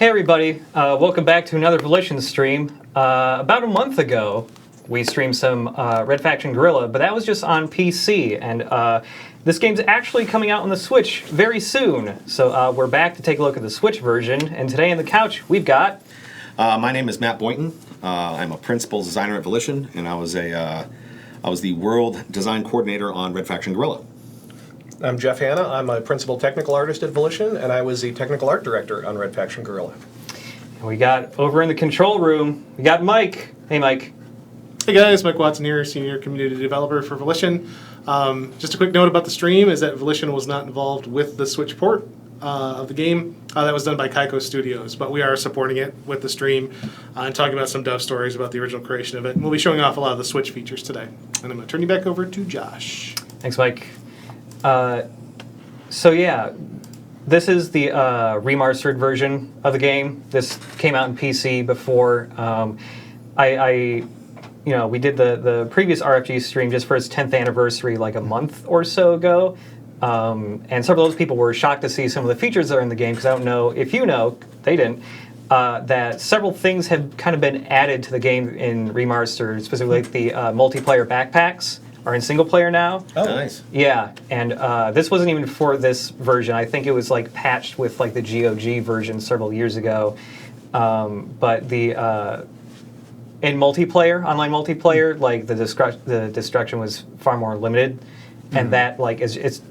Hey everybody, welcome back to another Volition stream. About a month ago, we streamed some Red Faction Guerrilla, but that was just on PC, and this game's actually coming out on the Switch very soon. So we're back to take a look at the Switch version, and today on the couch, we've got... My name is Matt Boynton. I'm a principal designer at Volition, and I was the world design coordinator on Red Faction Guerrilla. I'm Jeff Hanna. I'm a principal technical artist at Volition, and I was the technical art director on Red Faction Guerrilla. And we got, over in the control room, we got Mike. Hey, Mike. Hey guys, Mike Watson here, Senior Community Developer for Volition. Just a quick note about the stream is that Volition was not involved with the Switch port of the game. That was done by Kaiko Studios, but we are supporting it with the stream and talking about some dev stories about the original creation of it. And we'll be showing off a lot of the Switch features today. And I'm going to turn you back over to Josh. Thanks, Mike. So yeah, this is the Re-Mars-tered version of the game. This came out in PC before. We did the previous RFG stream just for its 10th anniversary like a month or so ago. And several of those people were shocked to see some of the features that are in the game, because I don't know if you know, they didn't, that several things have kind of been added to the game in Re-Mars-tered, specifically like the multiplayer backpacks are in single player now. Oh, nice. Yeah, and this wasn't even for this version. I think it was like patched with like the GOG version several years ago. But the in multiplayer, online multiplayer, like the destruction was far more limited, and that like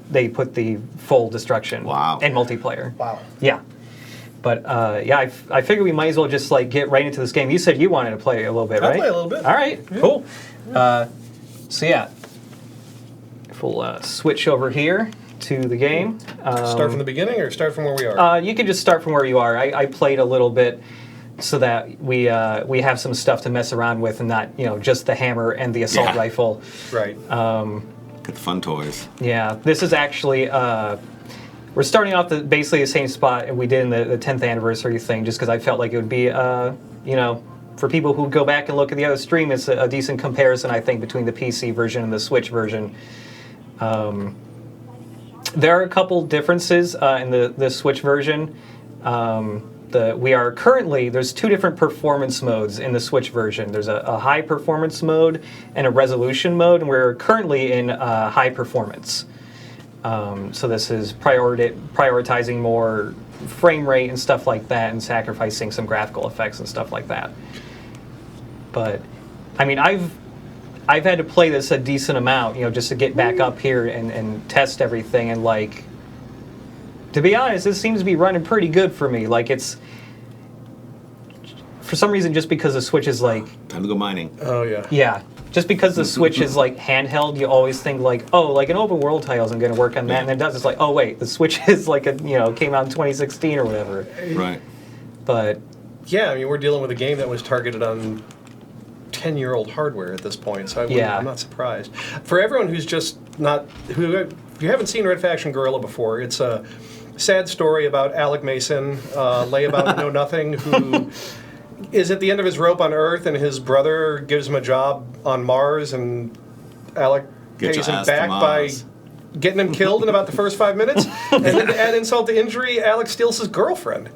they put the full destruction in multiplayer. Wow. Yeah. But yeah, I figure we might as well just like get right into this game. You said you wanted to play a little bit, right? I'll play a little bit. All right, cool. So yeah, if we'll switch over here to the game. Start from the beginning or start from where we are? You can just start from where you are. I played a little bit so that we have some stuff to mess around with and not just the hammer and the assault rifle. Right. Get the fun toys. Yeah, this is actually we're starting off basically the same spot we did in the 10th anniversary thing, just because I felt like it would be for people who go back and look at the other stream, it's a decent comparison, I think, between the PC version and the Switch version. There are a couple differences in the Switch version. There's two different performance modes in the Switch version. There's a high performance mode and a resolution mode, and we're currently in high performance. So this is prioritizing more frame rate and stuff like that, and sacrificing some graphical effects and stuff like that. But I mean, I've had to play this a decent amount, just to get back up here and test everything, and like, to be honest, this seems to be running pretty good for me. Like, it's, for some reason, just because the Switch is like... Time to go mining. Oh, yeah. Yeah. Just because the Switch is like handheld, you always think like, oh, like an open world title isn't going to work on that, and it does. It's like, oh wait, the Switch is like came out in 2016 or whatever. Right. But... Yeah, I mean, we're dealing with a game that was targeted on 10-year-old hardware at this point, so I'm not surprised. For everyone who's just not... if you haven't seen Red Faction Guerrilla before, it's a sad story about Alec Mason, layabout know nothing, who is at the end of his rope on Earth, and his brother gives him a job on Mars, and Alec pays him back by getting him killed in about the first 5 minutes. And then to add insult to injury, Alec steals his girlfriend.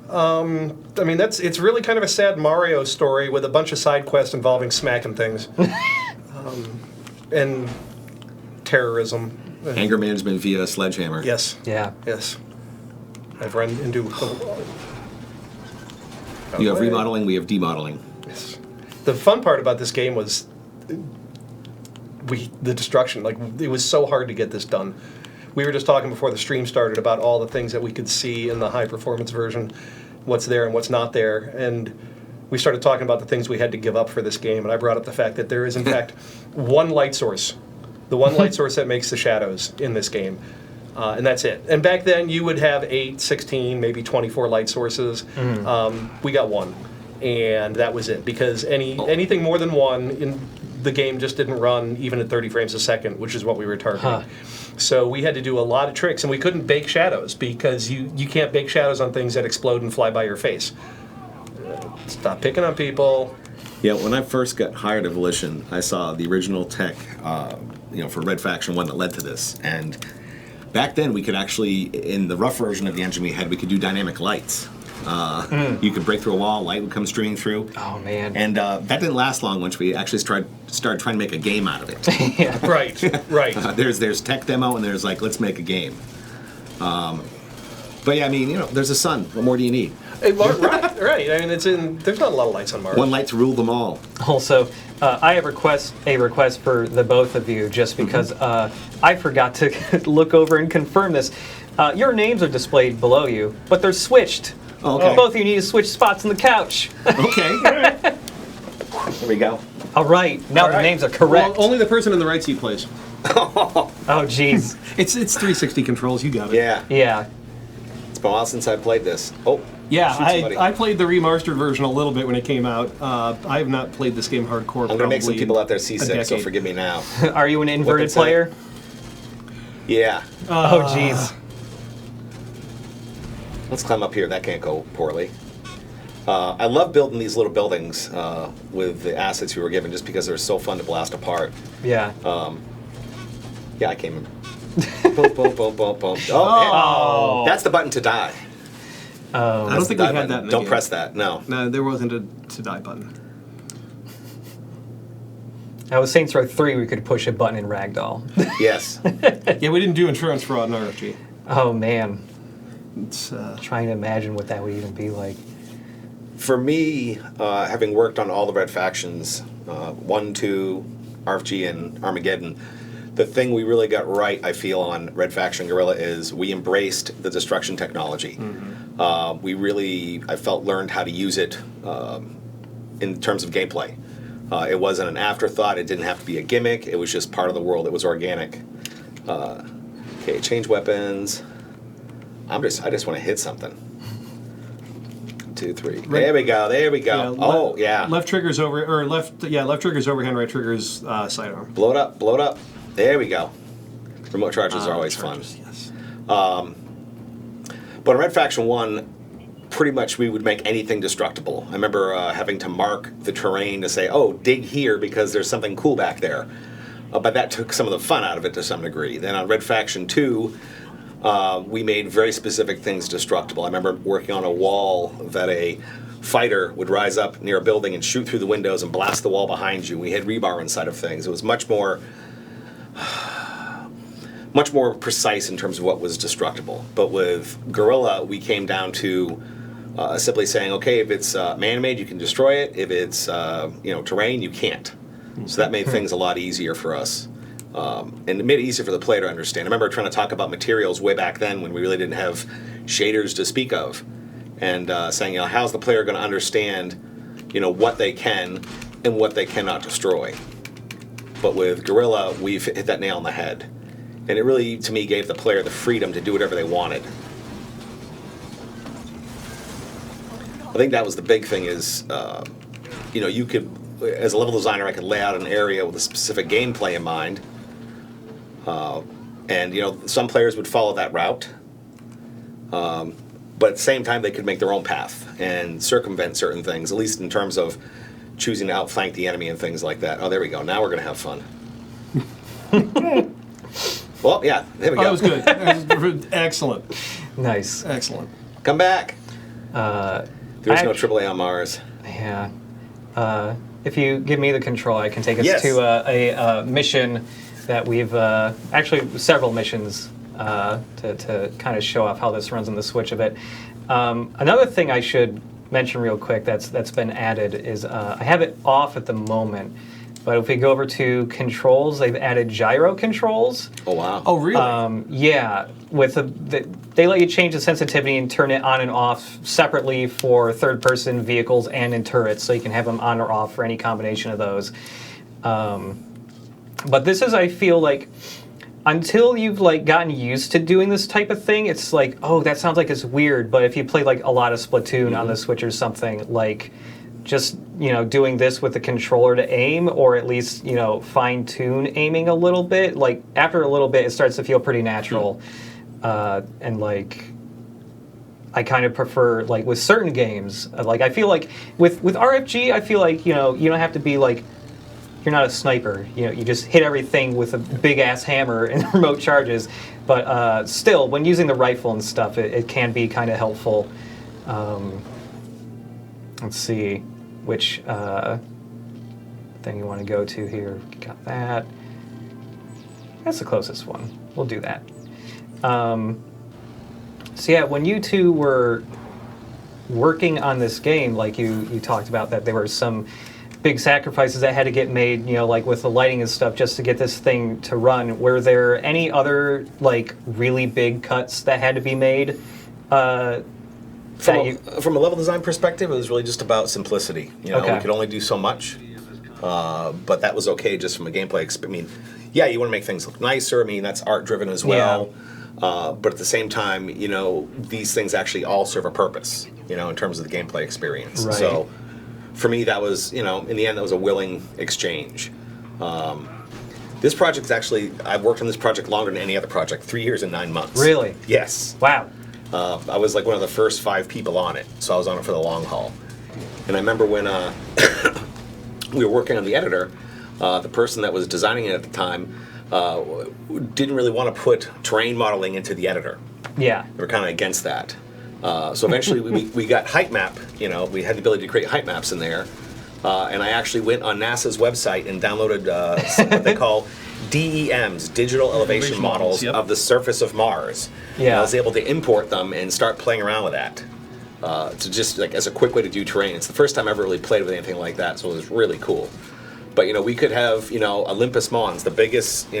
I mean, it's really kind of a sad Mario story with a bunch of side quests involving smacking things. And terrorism. Anger management via sledgehammer. Yes. Yeah. Yes. I've run into... You have remodeling, we have demodeling. Yes. The fun part about this game was the destruction. Like, it was so hard to get this done. We were just talking before the stream started about all the things that we could see in the high-performance version, what's there and what's not there, and we started talking about the things we had to give up for this game, and I brought up the fact that there is, in fact, one light source. The one light source that makes the shadows in this game. And that's it. And back then, you would have 8, 16, maybe 24 light sources. We got one, and that was it. Because anything more than one, in the game just didn't run even at 30 frames a second, which is what we were targeting. So we had to do a lot of tricks, and we couldn't bake shadows, because you can't bake shadows on things that explode and fly by your face. Stop picking on people. Yeah, when I first got hired at Volition, I saw the original tech, for Red Faction 1 that led to this, and back then we could actually, in the rough version of the engine we had, we could do dynamic lights. You could break through a wall, light would come streaming through. Oh man. And that didn't last long once we actually started trying to make a game out of it. Yeah. Right. There's tech demo and there's like, let's make a game. But yeah, I mean, there's a sun. What more do you need? Right. I mean, there's not a lot of lights on Mars. One light to rule them all. Also, I have a request for the both of you, just because I forgot to look over and confirm this. Your names are displayed below you, but they're switched. Okay. Both of you need to switch spots on the couch. Okay. There we go. All right, now the names are correct. Well, only the person in the right seat plays. Oh, jeez. It's 360 controls. You got it. Yeah. Yeah. It's been a while since I played this. Oh. Yeah, shoot somebody. I played the Re-Mars-tered version a little bit when it came out. I have not played this game hardcore. I'm going to make some people out there a seasick, so decade. forgive me now. Are you an inverted inside? player? Yeah. Oh, jeez. Let's climb up here. That can't go poorly. I love building these little buildings with the assets we were given, just because they're so fun to blast apart. Yeah. Yeah, I came in. Boom, boom, boom, boom, boom. Oh, that's the button to die. I don't think we had that in the Don't game. press that. No. No, there wasn't a to die button. Now with Saints Row 3, we could push a button in Ragdoll. Yes. Yeah, we didn't do insurance fraud in RFG. Oh, man. It's, Trying to imagine what that would even be like. For me, having worked on all the Red Factions, 1, 2, RFG, and Armageddon, the thing we really got right, I feel, on Red Faction Guerrilla is we embraced the destruction technology. We really, I felt, learned how to use it in terms of gameplay. It wasn't an afterthought. It didn't have to be a gimmick. It was just part of the world. It was organic. Okay, change weapons. I just want to hit something. 2, 3. There we go. There we go. Yeah, yeah. Left trigger's left trigger's overhand, right trigger's sidearm. Blow it up. Blow it up. There we go. Remote charges are always fun. Yes. But in Red Faction 1, pretty much we would make anything destructible. I remember having to mark the terrain to say, oh, dig here because there's something cool back there. But that took some of the fun out of it to some degree. Then on Red Faction 2, we made very specific things destructible. I remember working on a wall that a fighter would rise up near a building and shoot through the windows and blast the wall behind you. We had rebar inside of things. It was much more precise in terms of what was destructible. But with Guerrilla, we came down to simply saying, okay, if it's man-made, you can destroy it. If it's terrain, you can't. So that made things a lot easier for us. And it made it easier for the player to understand. I remember trying to talk about materials way back then when we really didn't have shaders to speak of. And saying, how's the player going to understand, what they can and what they cannot destroy. But with Guerrilla, we've hit that nail on the head. And it really, to me, gave the player the freedom to do whatever they wanted. I think that was the big thing is, you could, as a level designer, I could lay out an area with a specific gameplay in mind. And some players would follow that route. But at the same time, they could make their own path and circumvent certain things, at least in terms of choosing to outflank the enemy and things like that. Oh, there we go. Now we're going to have fun. Well, yeah, there we go. That was good. That was excellent. Nice. Excellent. Come back. Uh, There's no AAA on Mars. Yeah. If you give me the control, I can take us Yes. to a mission that we've actually several missions to kind of show off how this runs on the Switch a bit. Another thing I should mention real quick that's been added is I have it off at the moment, but if we go over to controls, they've added gyro controls. Oh, wow. Oh, really? Yeah, with they let you change the sensitivity and turn it on and off separately for third-person vehicles and in turrets, so you can have them on or off for any combination of those. But this is, I feel like, until you've gotten used to doing this type of thing, it's like, oh, that sounds like it's weird. But if you play a lot of Splatoon on the Switch or something, just doing this with the controller to aim, or at least fine tune aiming a little bit. After a little bit, it starts to feel pretty natural, and I kind of prefer with certain games. I feel like with RFG, I feel like you don't have to be you're not a sniper. You just hit everything with a big ass hammer and remote charges. But still, when using the rifle and stuff, it can be kind of helpful. Let's see which thing you want to go to here. Got that. That's the closest one. We'll do that. So yeah, when you two were working on this game, like you talked about that there were some big sacrifices that had to get made, like with the lighting and stuff, just to get this thing to run. Were there any other like really big cuts that had to be made? From a level design perspective, it was really just about simplicity. Okay. We could only do so much, but that was okay just from a gameplay experience. I mean, yeah, you want to make things look nicer. I mean, that's art driven as well. But at the same time, these things actually all serve a purpose, in terms of the gameplay experience. Right. So for me, that was, in the end, that was a willing exchange. This project is actually, I've worked on this project longer than any other project, 3 years and 9 months. Really? Yes. Wow. I was like one of the first 5 people on it, so I was on it for the long haul. And I remember when we were working on the editor, the person that was designing it at the time didn't really want to put terrain modeling into the editor. Yeah. They were kind of against that. So eventually we got height map, we had the ability to create height maps in there. And I actually went on NASA's website and downloaded what they call DEMs, Digital Elevation Models, yep. of the surface of Mars. Yeah. And I was able to import them and start playing around with that. To just like as a quick way to do terrain. It's the first time I ever really played with anything like that, so it was really cool. But we could have Olympus Mons, the biggest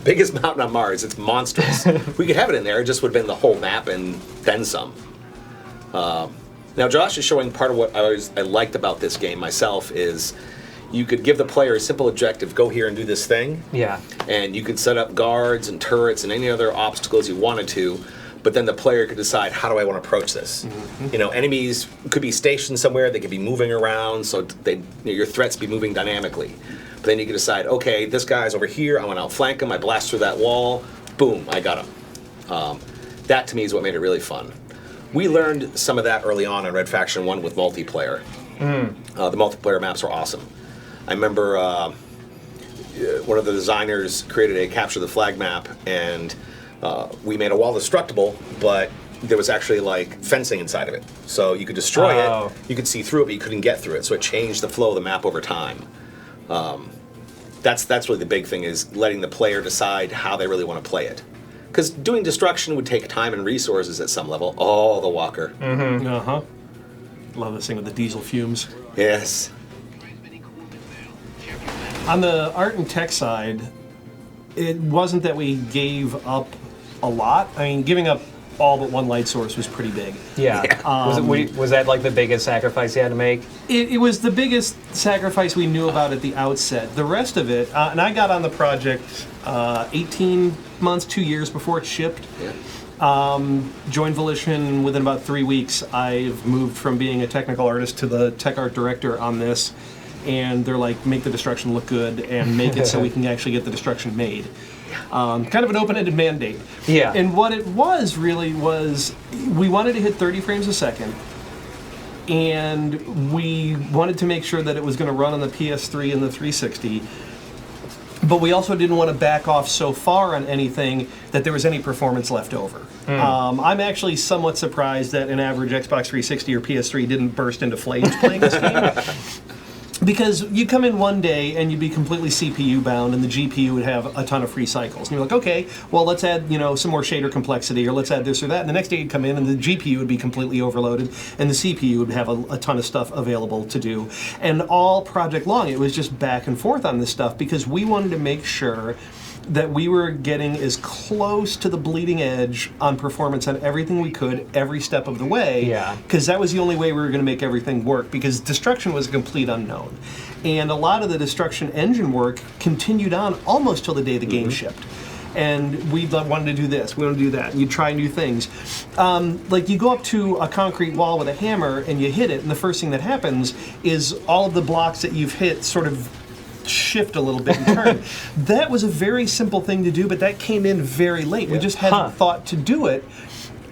biggest mountain on Mars. It's monstrous. We could have it in there. It just would have been the whole map and then some. Now Josh is showing part of what I liked about this game myself is you could give the player a simple objective: go here and do this thing. Yeah. And you could set up guards and turrets and any other obstacles you wanted to. But then the player could decide, how do I want to approach this? Mm-hmm. Enemies could be stationed somewhere, they could be moving around, so your threats be moving dynamically. But then you could decide, okay, this guy's over here, I want to outflank him, I blast through that wall, boom, I got him. That to me is what made it really fun. We learned some of that early on in Red Faction 1 with multiplayer. The multiplayer maps were awesome. I remember one of the designers created a capture the flag map, and we made a wall destructible, but there was actually like fencing inside of it. So you could destroy it, you could see through it, but you couldn't get through it. So it changed the flow of the map over time. That's really the big thing, is letting the player decide how they really want to play it. Because doing destruction would take time and resources at some level. Oh, the walker. Mm-hmm. Uh-huh. Love this thing with the diesel fumes. Yes. On the art and tech side, it wasn't that we gave up a lot. I mean, giving up all but one light source was pretty big. Yeah. Was that like the biggest sacrifice you had to make? It was the biggest sacrifice we knew about at the outset. The rest of it, and I got on the project 18 months, 2 years before it shipped. Yeah. Joined Volition within about 3 weeks. I've moved from being a technical artist to the tech art director on this. And they're like, make the destruction look good and make it so we can actually get the destruction made. Kind of an open-ended mandate. Yeah. And what it was really was we wanted to hit 30 frames a second, and we wanted to make sure that it was going to run on the PS3 and the 360. But we also didn't want to back off so far on anything that there was any performance left over. I'm actually somewhat surprised that an average Xbox 360 or PS3 didn't burst into flames playing this game. Because you come in one day and you'd be completely CPU bound, and the GPU would have a ton of free cycles. And you're like, okay, well, let's add some more shader complexity, or let's add this or that. And the next day you'd come in and the GPU would be completely overloaded, and the CPU would have a ton of stuff available to do. And all project long, it was just back and forth on this stuff, because we wanted to make sure that we were getting as close to the bleeding edge on performance on everything we could every step of the way. Yeah. Because that was the only way we were going to make everything work, because destruction was a complete unknown. And a lot of the destruction engine work continued on almost till the day the game shipped. And we wanted to do this, we wanted to do that, and you try new things. Like you go up to a concrete wall with a hammer and you hit it, and the first thing that happens is all of the blocks that you've hit sort of shift a little bit and turn. That was a very simple thing to do, but that came in very late. We just hadn't thought to do it.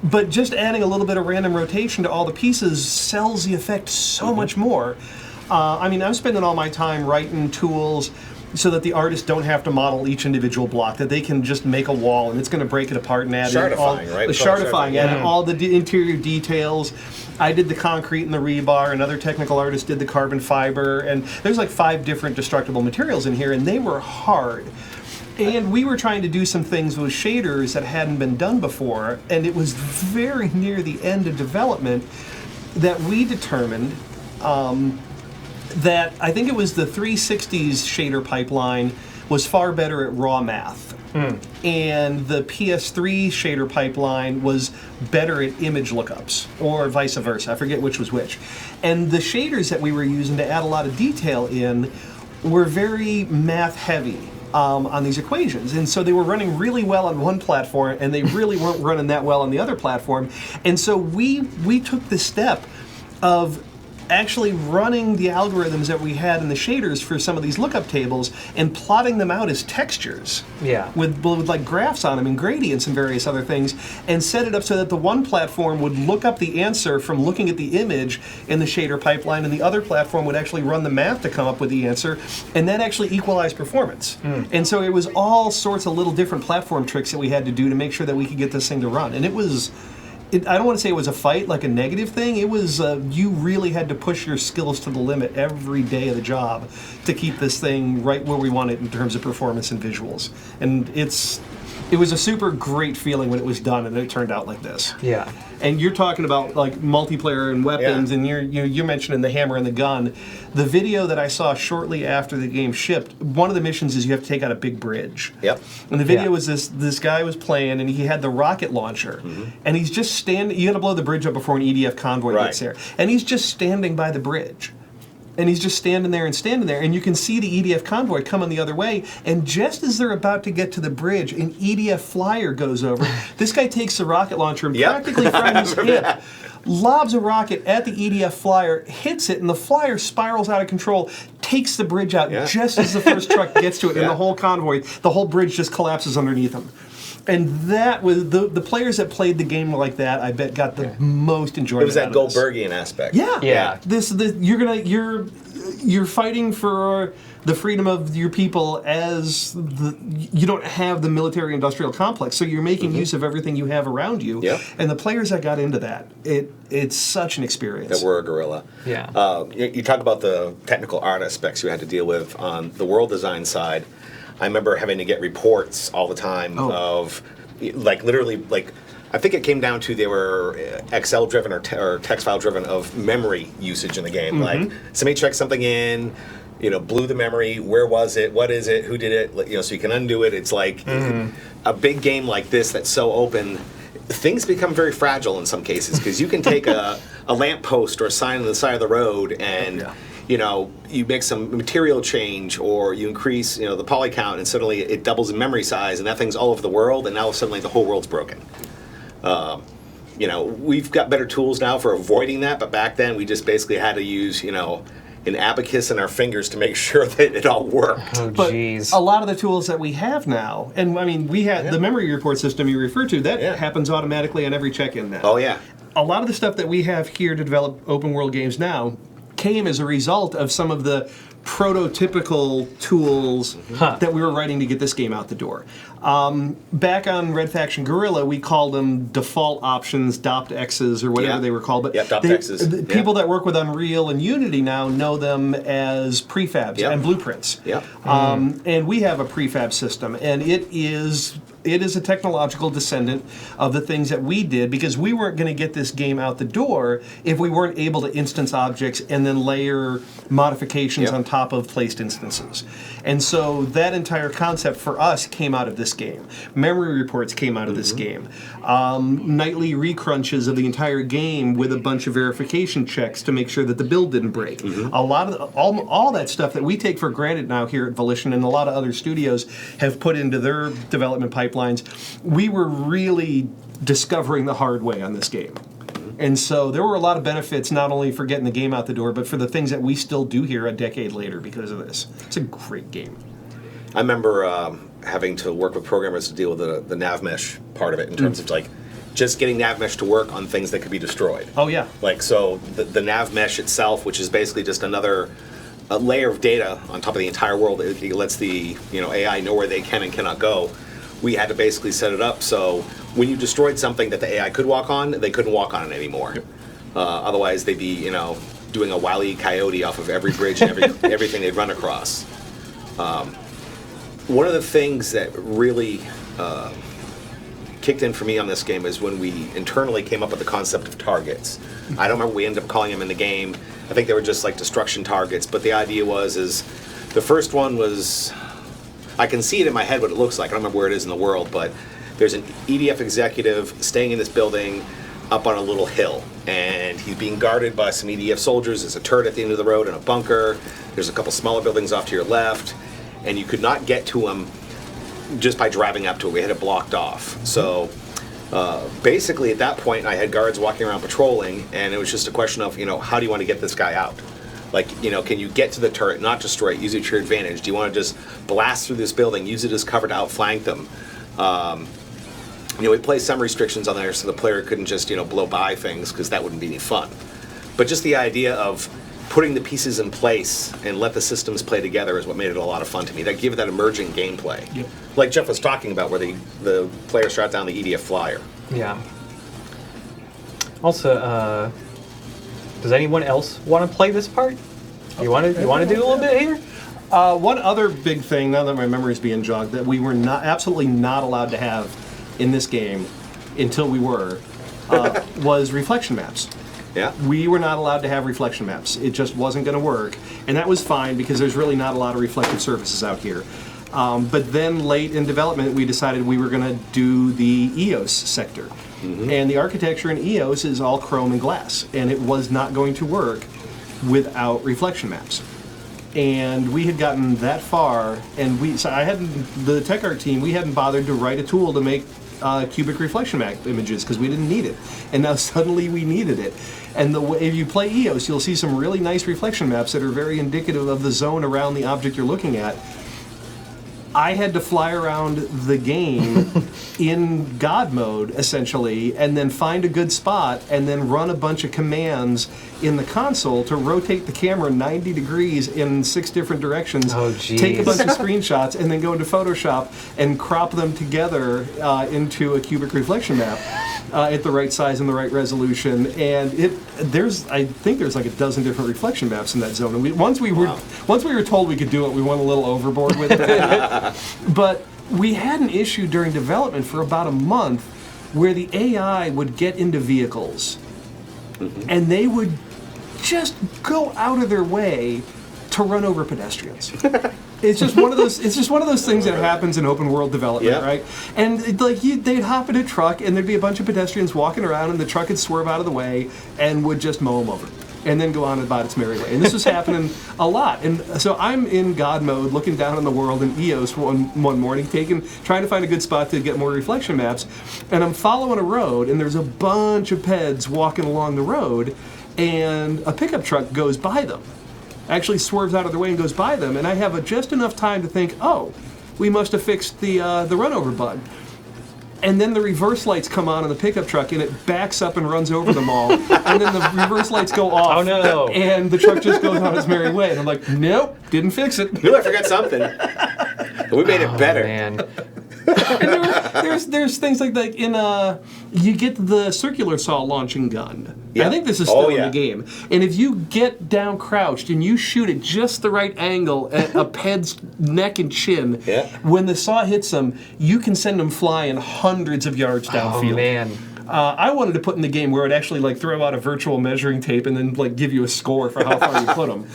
But just adding a little bit of random rotation to all the pieces sells the effect so much more. I mean, I'm spending all my time writing tools so that the artists don't have to model each individual block, that they can just make a wall and it's going to break it apart and add Shardifying, right? The shardifying, add all the interior details. I did the concrete and the rebar. Another technical artist did the carbon fiber, and there's like 5 different destructible materials in here, and they were hard. And we were trying to do some things with shaders that hadn't been done before, and it was very near the end of development that we determined that I think it was the 360's shader pipeline was far better at raw math. And the PS3 shader pipeline was better at image lookups, or vice versa. I forget which was which. And the shaders that we were using to add a lot of detail in were very math heavy on these equations. And so they were running really well on one platform, and they really weren't running that well on the other platform. And so we took the step of actually running the algorithms that we had in the shaders for some of these lookup tables and plotting them out as textures with like graphs on them and gradients and various other things, and set it up so that the one platform would look up the answer from looking at the image in the shader pipeline, and the other platform would actually run the math to come up with the answer, and that actually equalized performance. And so it was all sorts of little different platform tricks that we had to do to make sure that we could get this thing to run. And it was... I don't want to say it was a fight, like a negative thing. It was, you really had to push your skills to the limit every day of the job to keep this thing right where we want it in terms of performance and visuals. And it was a super great feeling when it was done and it turned out like this. Yeah. And you're talking about like multiplayer and weapons, and you're mentioning the hammer and the gun. The video that I saw shortly after the game shipped, one of the missions is you have to take out a big bridge. Yep. And the video was this guy was playing, and he had the rocket launcher, and he's just standing. You got to blow the bridge up before an EDF convoy gets there, and he's just standing by the bridge. And he's just standing there, and you can see the EDF convoy coming the other way, and just as they're about to get to the bridge, an EDF flyer goes over. This guy takes the rocket launcher and practically from his hip, lobs a rocket at the EDF flyer, hits it, and the flyer spirals out of control, takes the bridge out just as the first truck gets to it, and the whole convoy, the whole bridge just collapses underneath him. And that was the players that played the game like that, I bet, got the most enjoyment. It was that out of this. Goldbergian aspect. Yeah. You're fighting for the freedom of your people as you don't have the military-industrial complex, so you're making use of everything you have around you. Yep. And the players that got into that, it's such an experience. That were a Guerrilla. Yeah. You talk about the technical art aspects you had to deal with on the world design side. I remember having to get reports all the time of, like, literally, like, I think it came down to they were Excel driven or text file driven of memory usage in the game. Like, somebody checked something in, blew the memory. Where was it? What is it? Who did it? So you can undo it. It's like a big game like this that's so open. Things become very fragile in some cases because you can take a lamppost or a sign on the side of the road and. You make some material change or you increase, the poly count, and suddenly it doubles in memory size, and that thing's all over the world, and now suddenly the whole world's broken. We've got better tools now for avoiding that, but back then we just basically had to use, an abacus and our fingers to make sure that it all worked. Oh, But jeez. a lot of the tools that we have now, and I mean, we had the memory report system you refer to, that happens automatically on every check-in now. Oh, yeah. A lot of the stuff that we have here to develop open world games now came as a result of some of the prototypical tools that we were writing to get this game out the door. Back on Red Faction Guerrilla, we called them default options, DOPT-X's, or whatever they were called. But DOPT-X's. the people that work with Unreal and Unity now know them as prefabs and blueprints. And we have a prefab system, and it is a technological descendant of the things that we did, because we weren't going to get this game out the door if we weren't able to instance objects and then layer modifications on top of placed instances. And so that entire concept for us came out of this game. Memory reports came out of this game. Nightly recrunches of the entire game with a bunch of verification checks to make sure that the build didn't break. A lot of all that stuff that we take for granted now here at Volition, and a lot of other studios have put into their development pipelines, we were really discovering the hard way on this game. And so there were a lot of benefits, not only for getting the game out the door, but for the things that we still do here a decade later because of this. It's a great game. I remember having to work with programmers to deal with the nav mesh part of it in terms of like just getting nav mesh to work on things that could be destroyed. Oh, yeah. Like, so the nav mesh itself, which is basically just another a layer of data on top of the entire world. It lets the AI know where they can and cannot go. We had to basically set it up so when you destroyed something that the AI could walk on, they couldn't walk on it anymore. Yep. Otherwise, they'd be doing a Wile E. Coyote off of every bridge and everything they'd run across. One of the things that really kicked in for me on this game is when we internally came up with the concept of targets. I don't remember, we ended up calling them in the game. I think they were just like destruction targets, but the idea is the first one was, I can see it in my head what it looks like. I don't remember where it is in the world, but there's an EDF executive staying in this building up on a little hill, and he's being guarded by some EDF soldiers. There's a turret at the end of the road and a bunker. There's a couple smaller buildings off to your left, and you could not get to him just by driving up to it. We had it blocked off. So basically at that point I had guards walking around patrolling, and it was just a question of, how do you want to get this guy out? Like, can you get to the turret, not destroy it, use it to your advantage? Do you want to just blast through this building, use it as cover to outflank them? We placed some restrictions on there so the player couldn't just, blow by things, because that wouldn't be any fun. But just the idea of putting the pieces in place and let the systems play together is what made it a lot of fun to me. That gave it that emerging gameplay. Yep. Like Jeff was talking about, where the player shot down the EDF flyer. Yeah. Also, does anyone else want to play this part? You want to do a little bit here? One other big thing, now that my memory's being jogged, that we were absolutely not allowed to have in this game until we were, was reflection maps. Yeah. We were not allowed to have reflection maps. It just wasn't going to work, and that was fine because there's really not a lot of reflective surfaces out here. But then late in development, we decided we were going to do the EOS sector. Mm-hmm. And the architecture in EOS is all chrome and glass, and it was not going to work without reflection maps. And we had gotten that far, and the tech art team, we hadn't bothered to write a tool to make cubic reflection map images because we didn't need it. And now suddenly we needed it. And if you play EOS, you'll see some really nice reflection maps that are very indicative of the zone around the object you're looking at. I had to fly around the game in God mode, essentially, and then find a good spot, and then run a bunch of commands in the console to rotate the camera 90 degrees in 6 different directions, take a bunch of screenshots, and then go into Photoshop and crop them together into a cubic reflection map at the right size and the right resolution. And I think there's like a dozen different reflection maps in that zone. And once we were told we could do it, we went a little overboard with it. But we had an issue during development for about a month where the AI would get into vehicles, and they would just go out of their way to run over pedestrians. It's just one of those. It's just one of those things that happens in open world development, right? And they'd hop in a truck, and there'd be a bunch of pedestrians walking around, and the truck would swerve out of the way and would just mow them over, and then go on about its merry way. And this was happening a lot. And so I'm in God mode, looking down on the world in EOS one morning, trying to find a good spot to get more reflection maps, and I'm following a road, and there's a bunch of peds walking along the road, and a pickup truck goes by them. Actually swerves out of their way and goes by them, and I have just enough time to think, oh, we must have fixed the run over bug. And then the reverse lights come on in the pickup truck, and it backs up and runs over them all. And then the reverse lights go off. Oh, no. And the truck just goes on its merry way. And I'm like, nope, didn't fix it. Knew I forgot something. But we made it better. Man. And there's things like that in you get the circular saw launching gun. Yeah. I think this is still in the game. And if you get down crouched and you shoot at just the right angle at a ped's neck and chin, when the saw hits them, you can send them flying hundreds of yards downfield. Oh, man. I wanted to put in the game where it actually throw out a virtual measuring tape and then give you a score for how far you put them.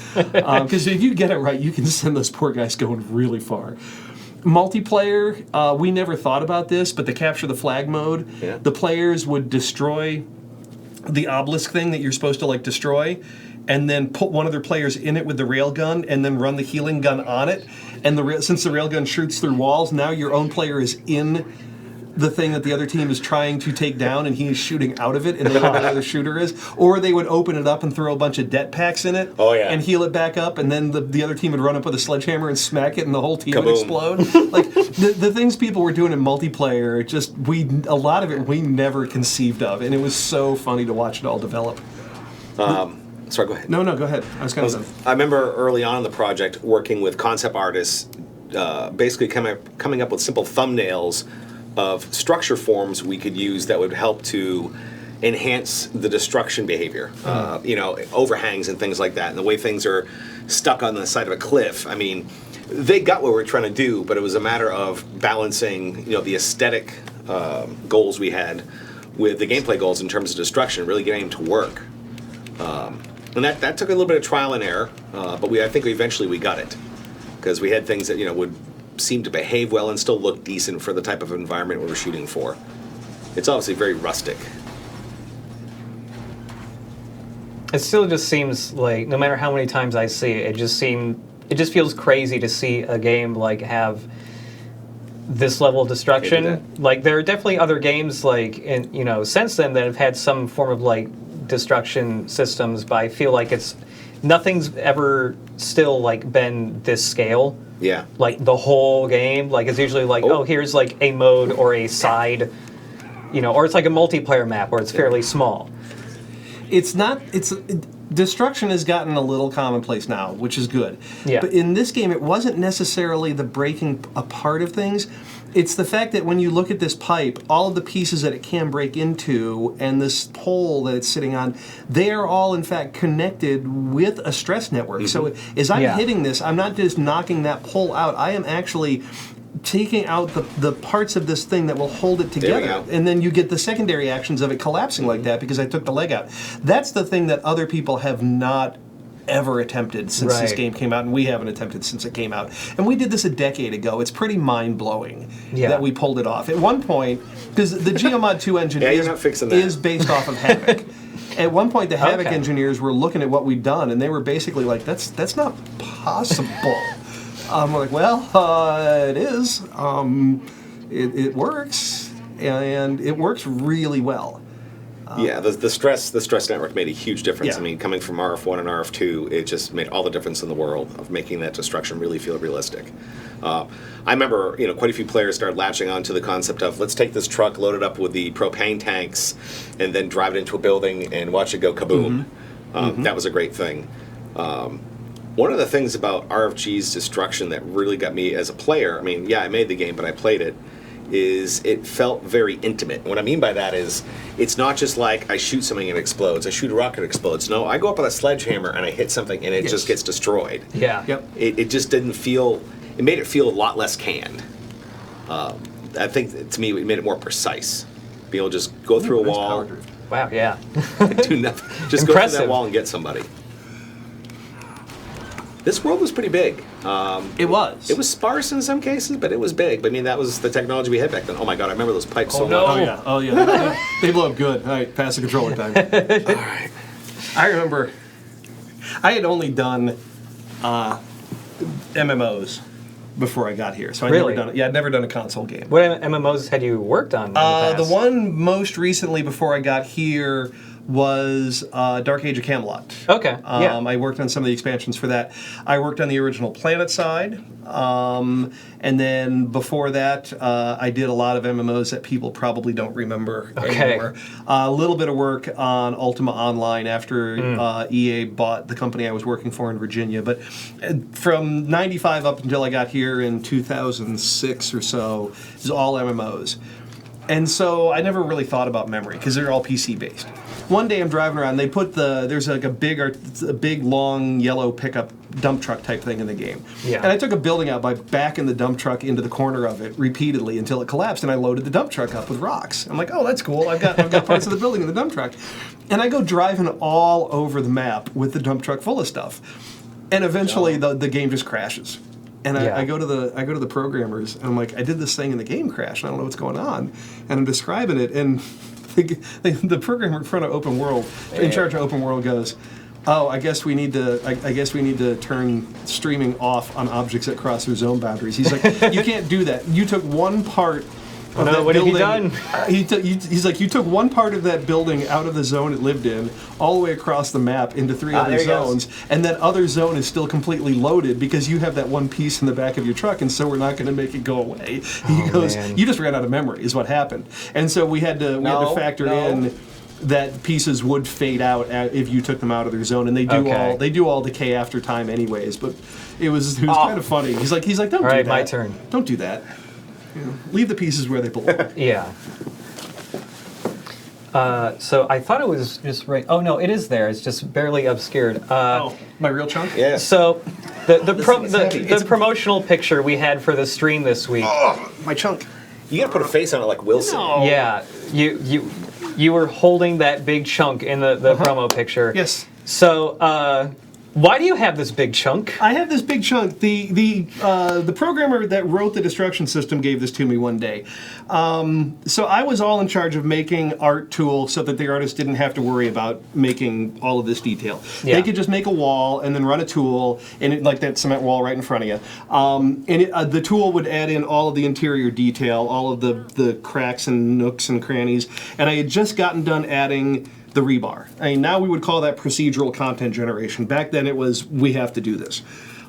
Because if you get it right, you can send those poor guys going really far. Multiplayer, we never thought about this, but the capture the flag mode, the players would destroy the obelisk thing that you're supposed to destroy, and then put one of their players in it with the railgun, and then run the healing gun on it. And since the railgun shoots through walls, now your own player is in the thing that the other team is trying to take down, and he is shooting out of it, and they don't know where the shooter is. Or they would open it up and throw a bunch of det packs in it, and heal it back up, and then the other team would run up with a sledgehammer and smack it, and the whole team would explode. The things people were doing in multiplayer, a lot of it we never conceived of, and it was so funny to watch it all develop. Sorry, go ahead. No, go ahead. I was going to say. I remember early on in the project working with concept artists, basically coming up with simple thumbnails of structure forms we could use that would help to enhance the destruction behavior. Overhangs and things like that, and the way things are stuck on the side of a cliff. I mean, they got what we were trying to do, but it was a matter of balancing, the aesthetic goals we had with the gameplay goals in terms of destruction, really getting them to work. And that took a little bit of trial and error, but I think eventually we got it, because we had things that would seem to behave well and still look decent for the type of environment we were shooting for. It's obviously very rustic. It still just seems like, no matter how many times I see it, it just feels crazy to see a game like have this level of destruction. Like, there are definitely other games like since then that have had some form of like destruction systems, but I feel like nothing's ever still like been this scale. Yeah. Like the whole game, like it's usually like, here's like a mode or a side, or it's like a multiplayer map where it's fairly small. Destruction has gotten a little commonplace now, which is good. Yeah. But in this game, it wasn't necessarily the breaking apart of things. It's the fact that when you look at this pipe, all of the pieces that it can break into and this pole that it's sitting on, they are all in fact connected with a stress network. Mm-hmm. So as I'm hitting this, I'm not just knocking that pole out. I am actually taking out the parts of this thing that will hold it together. And then you get the secondary actions of it collapsing like that because I took the leg out. That's the thing that other people have not ever attempted since this game came out, and we haven't attempted since it came out. And we did this a decade ago. It's pretty mind-blowing that we pulled it off. At one point, because the Geomod 2 engine is based off of Havoc. At one point, the Havoc engineers were looking at what we'd done, and they were basically like, that's not possible. We're like, well, it is. It works, and it works really well. The stress network made a huge difference. I mean, coming from RF1 and RF2, it just made all the difference in the world of making that destruction really feel realistic. I remember, quite a few players started latching on to the concept of, let's take this truck, load it up with the propane tanks, and then drive it into a building and watch it go kaboom. That was a great thing. One of the things about RFG's destruction that really got me as a player, I mean, I made the game, but I played it, is it felt very intimate. And what I mean by that is, it's not just like I shoot something and it explodes, I shoot a rocket, it explodes. No, I go up with a sledgehammer and I hit something and it just gets destroyed. Yeah. Yep. It just didn't feel, it made it feel a lot less canned. I think, to me, it made it more precise. Be able to just go through a wall. Wow, yeah. Do nothing. Just go through that wall and get somebody. This world was pretty big. It was. It was sparse in some cases, but it was big. But I mean, that was the technology we had back then. Oh my God, I remember those pipes so much. Oh yeah. They blow up good. All right, pass the controller time. All right. I remember I had only done MMOs before I got here, so I'd never done a console game. What MMOs had you worked on in the past? The one most recently before I got here was Dark Age of Camelot. Okay, I worked on some of the expansions for that. I worked on the original Planet side, and then before that, I did a lot of MMOs that people probably don't remember anymore. A little bit of work on Ultima Online after EA bought the company I was working for in Virginia. But from 95 up until I got here in 2006 or so, it was all MMOs. And so I never really thought about memory because they're all PC based. One day I'm driving around, they put there's like a big long yellow pickup dump truck type thing in the game. Yeah. And I took a building out by backing the dump truck into the corner of it repeatedly until it collapsed, and I loaded the dump truck up with rocks. I'm like, oh, that's cool. I've got parts of the building in the dump truck. And I go driving all over the map with the dump truck full of stuff. And eventually the game just crashes. And I go to the programmers and I'm like, I did this thing and the game crashed and I don't know what's going on. And I'm describing it and the programmer in front of Open World, in charge of Open World, goes, "Oh, I guess we need to turn streaming off on objects that cross through zone boundaries." He's like, "You can't do that. You took one part of that what building." Have you done? He's like, "You took one part of that building out of the zone it lived in, all the way across the map into three other zones, and that other zone is still completely loaded because you have that one piece in the back of your truck, and so we're not going to make it go away." He goes, "You just ran out of memory," is what happened. And so we had to factor in that pieces would fade out if you took them out of their zone, and they do all decay after time anyways. But it was kind of funny. He's like, don't do that. All right, my turn. Don't do that. Leave the pieces where they belong. Yeah. So I thought it was just right. Oh no, it is there. It's just barely obscured. My real chunk? Yeah. So the heavy. promotional picture we had for the stream this week. Oh, my chunk. You got to put a face on it like Wilson. No. Yeah, you were holding that big chunk in the promo picture. Yes. So why do you have this big chunk? I have this big chunk. The programmer that wrote the destruction system gave this to me one day. So I was all in charge of making art tool so that the artist didn't have to worry about making all of this detail. Yeah. They could just make a wall and then run a tool, and like that cement wall right in front of you. The tool would add in all of the interior detail, all of the cracks and nooks and crannies. And I had just gotten done adding the rebar. I mean, now we would call that procedural content generation. Back then it was, we have to do this.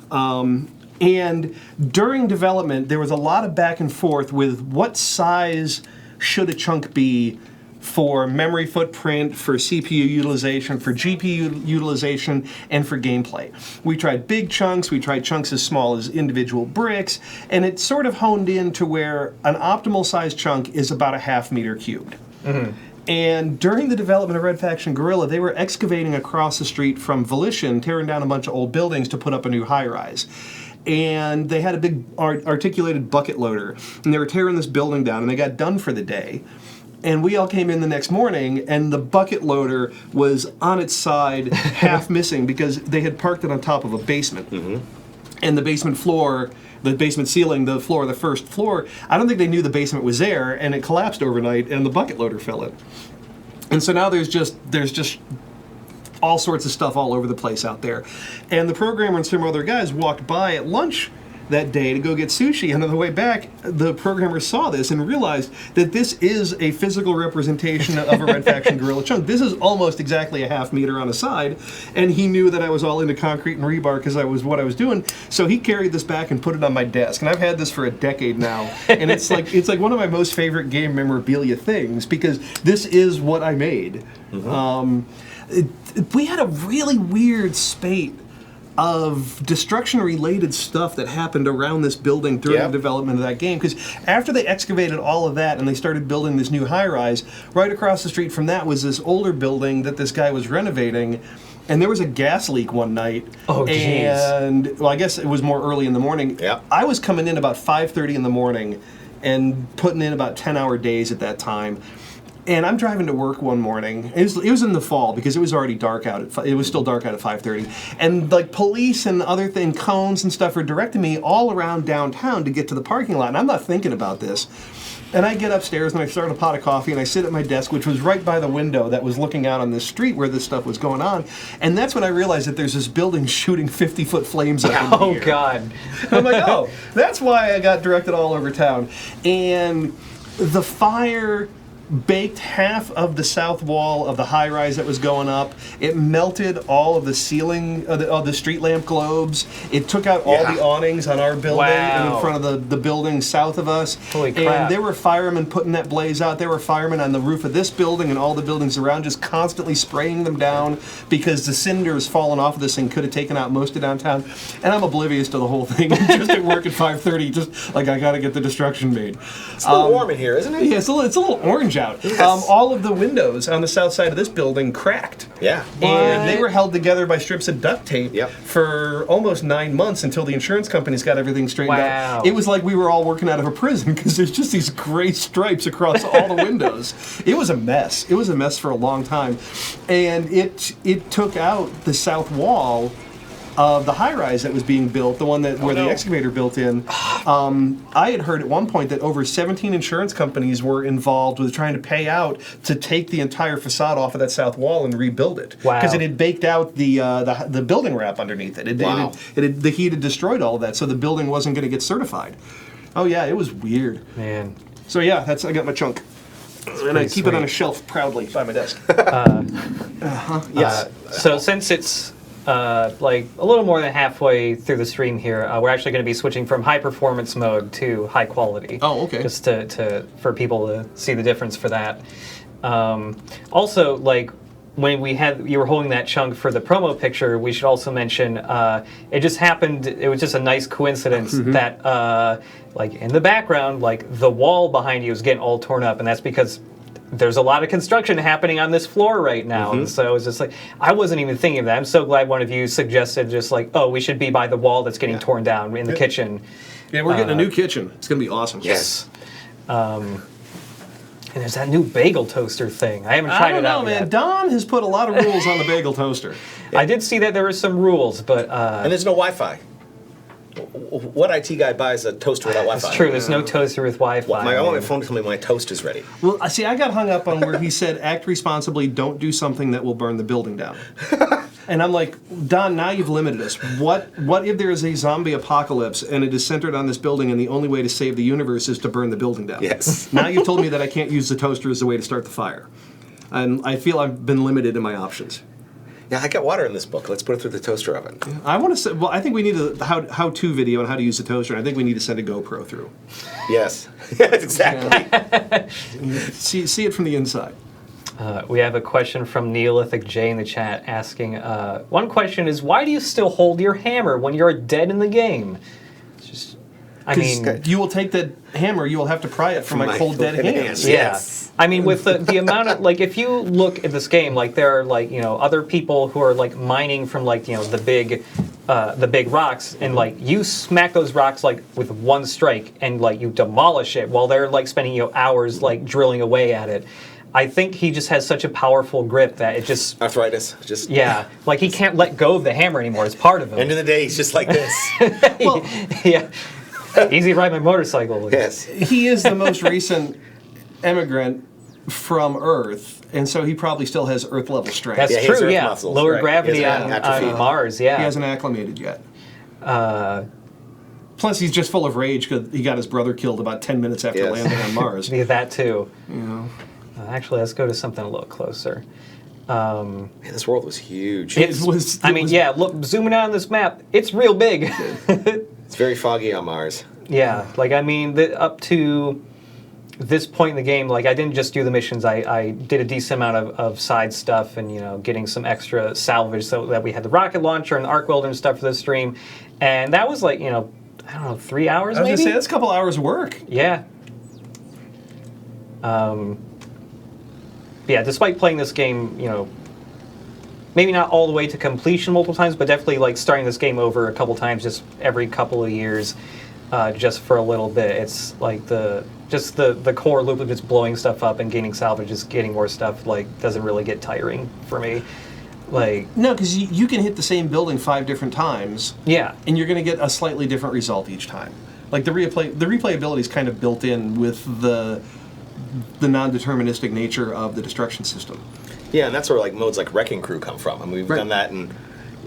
And during development, there was a lot of back and forth with what size should a chunk be for memory footprint, for CPU utilization, for GPU utilization, and for gameplay. We tried big chunks, we tried chunks as small as individual bricks, and it sort of honed in to where an optimal size chunk is about a ½ meter cubed. Mm-hmm. And during the development of Red Faction Guerrilla, they were excavating across the street from Volition, tearing down a bunch of old buildings to put up a new high-rise. And they had a big articulated bucket loader, and they were tearing this building down, and they got done for the day. And we all came in the next morning, and the bucket loader was on its side, half missing, because they had parked it on top of a basement. Mm-hmm. And the basement floor, the basement ceiling, the floor, the first floor, I don't think they knew the basement was there, and it collapsed overnight, and the bucket loader fell in. And so now there's just all sorts of stuff all over the place out there. And the programmer and some other guys walked by at lunch that day to go get sushi, and on the way back, the programmer saw this and realized that this is a physical representation of a Red Faction Guerrilla chunk. This is almost exactly a ½ meter on a side, and he knew that I was all into concrete and rebar because I was what I was doing, so he carried this back and put it on my desk, and I've had this for a decade now, and it's like one of my most favorite game memorabilia things because this is what I made. Mm-hmm. We had a really weird spate of destruction-related stuff that happened around this building during the development of that game. Because after they excavated all of that and they started building this new high-rise, right across the street from that was this older building that this guy was renovating, and there was a gas leak one night. Oh, jeez. And, well, I guess it was more early in the morning. Yep. I was coming in about 5:30 in the morning and putting in about 10-hour days at that time. And I'm driving to work one morning. It was in the fall because it was already dark out. It was still dark out at 5:30, and like police and other cones and stuff are directing me all around downtown to get to the parking lot. And I'm not thinking about this. And I get upstairs and I start a pot of coffee and I sit at my desk, which was right by the window that was looking out on this street where this stuff was going on. And that's when I realized that there's this building shooting 50-foot flames up in the air. Oh God! And I'm like, oh, that's why I got directed all over town. And the fire baked half of the south wall of the high-rise that was going up. It melted all of the ceiling of the street lamp globes. It took out all the awnings on our building and in front of the building south of us. Holy crap. And there were firemen putting that blaze out. There were firemen on the roof of this building and all the buildings around just constantly spraying them down because the cinders falling off of this thing could have taken out most of downtown. And I'm oblivious to the whole thing. Just at work at 5:30, just like I got to get the destruction made. It's a little warm in here, isn't it? Yeah, it's a little orange out. Yes. All of the windows on the south side of this building cracked. Yeah. And they were held together by strips of duct tape Yep. for almost 9 months until the insurance companies got everything straightened out. It was like we were all working out of a prison because there's just these gray stripes across all the windows. It was a mess. It was a mess for a long time. And it took out the south wall of the high-rise that was being built, the one that where the excavator built in. I had heard at one point that over 17 insurance companies were involved with trying to pay out to take the entire facade off of that south wall and rebuild it. Wow. Because it had baked out the building wrap underneath it. The heat had destroyed all of that, so the building wasn't going to get certified. Oh yeah, it was weird. Man. So yeah, I got my chunk. And I keep it on a shelf proudly by my desk. Yes. So since it's like a little more than halfway through the stream here, we're actually going to be switching from high performance mode to high quality. Oh, okay. Just for people to see the difference for that. Also, like when you were holding that chunk for the promo picture, we should also mention it just happened. It was just a nice coincidence that like in the background, like the wall behind you is getting all torn up, and that's because there's a lot of construction happening on this floor right now. And so it was just like, I wasn't even thinking of that. I'm so glad one of you suggested just like, oh, we should be by the wall that's getting torn down in the kitchen. Yeah, we're getting a new kitchen. It's going to be awesome. Yes. And there's that new bagel toaster thing. I haven't tried I don't it know, out man. yet. Don has put a lot of rules on the bagel toaster. I did see that there were some rules, but And there's no Wi-Fi. What IT guy buys a toaster without Wi-Fi? it's true. There's no toaster with Wi-Fi. I want my phone to tell me my toast is ready. Well, see, I got hung up on where he said, act responsibly, don't do something that will burn the building down. And I'm like, Don, now you've limited us. What if there is a zombie apocalypse and it is centered on this building and the only way to save the universe is to burn the building down? Yes. Now you've told me that I can't use the toaster as a way to start the fire. And I feel I've been limited in my options. Yeah, I got water in this book. Let's put it through the toaster oven. I want to say, well, I think we need a how-to video on how to use the toaster, and I think we need to send a GoPro through. Yes. Yes, exactly. See it from the inside. We have a question from Neolithic J in the chat asking, one question is, why do you still hold your hammer when you're dead in the game? It's just, I mean... You will take that hammer, you will have to pry it from my cold dead hands. Yeah. Yes. I mean, with the amount of, like, if you look at this game, like, there are, like, you know, other people who are, like, mining from, like, you know, the big rocks, and, like, you smack those rocks, like, with one strike, and, like, you demolish it, while they're, like, spending, you know, hours, like, drilling away at it. I think he just has such a powerful grip that it just... Arthritis. Just Yeah. Like, he can't let go of the hammer anymore. It's part of him. End of the day, he's just like this. Well, Yeah. Easy to ride my motorcycle. Yes. he is the most recent immigrant from Earth, and so he probably still has Earth-level strength. That's Yeah, he has true, Earth yeah. muscles, Lower right. gravity He has on atrophy. Mars, yeah. He hasn't acclimated yet. Plus, he's just full of rage because he got his brother killed about 10 minutes after Yes. landing on Mars. Be that too. You know, Actually, let's go to something a little closer. Man, this world was huge. It was- I mean, yeah, look, zooming out on this map, it's real big. It's very foggy on Mars. Yeah, like, I mean, up to this point in the game, like, I didn't just do the missions. I did a decent amount of side stuff and, you know, getting some extra salvage so that we had the rocket launcher and the arc welder and stuff for the stream. And that was, like, you know, I don't know, 3 hours I was maybe? going to say, that's a couple hours of work. Yeah. Yeah, despite playing this game, you know, maybe not all the way to completion multiple times, but definitely like starting this game over a couple times just every couple of years, just for a little bit. It's like the core loop of just blowing stuff up and gaining salvage, just getting more stuff, like, doesn't really get tiring for me. Like, No, because you can hit the same building 5 different times, yeah. and you're going to get a slightly different result each time. Like, the replayability is kind of built in with the non-deterministic nature of the destruction system. Yeah, and that's where like modes like Wrecking Crew come from. I mean, we've Right. done that, and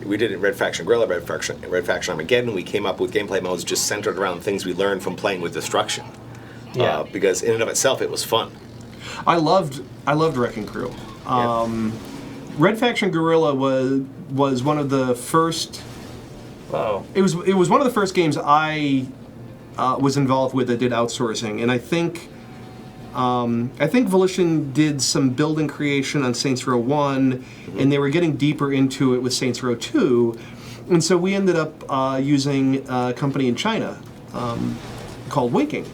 we did it in Red Faction Guerrilla, Red Faction Armageddon. We came up with gameplay modes just centered around things we learned from playing with destruction. Yeah. Because in and of itself, it was fun. I loved Wrecking Crew. Red Faction Guerrilla was one of the first. Whoa. It was one of the first games I was involved with that did outsourcing, and I think Volition did some building creation on Saints Row 1, and they were getting deeper into it with Saints Row 2, and so we ended up using a company in China called Winking,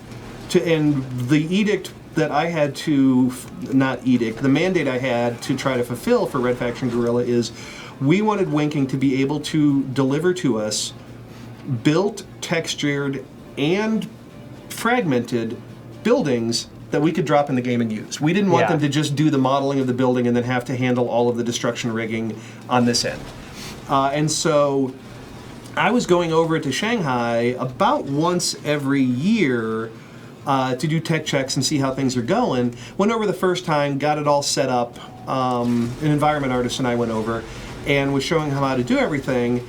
and the edict that I had to, not edict, the mandate I had to try to fulfill for Red Faction Guerrilla is we wanted Winking to be able to deliver to us built, textured, and fragmented buildings that we could drop in the game and use. We didn't want Yeah. them to just do the modeling of the building and then have to handle all of the destruction rigging on this end. And so I was going over to Shanghai about once every year to do tech checks and see how things are going. Went over the first time, got it all set up. An environment artist and I went over and was showing him how to do everything.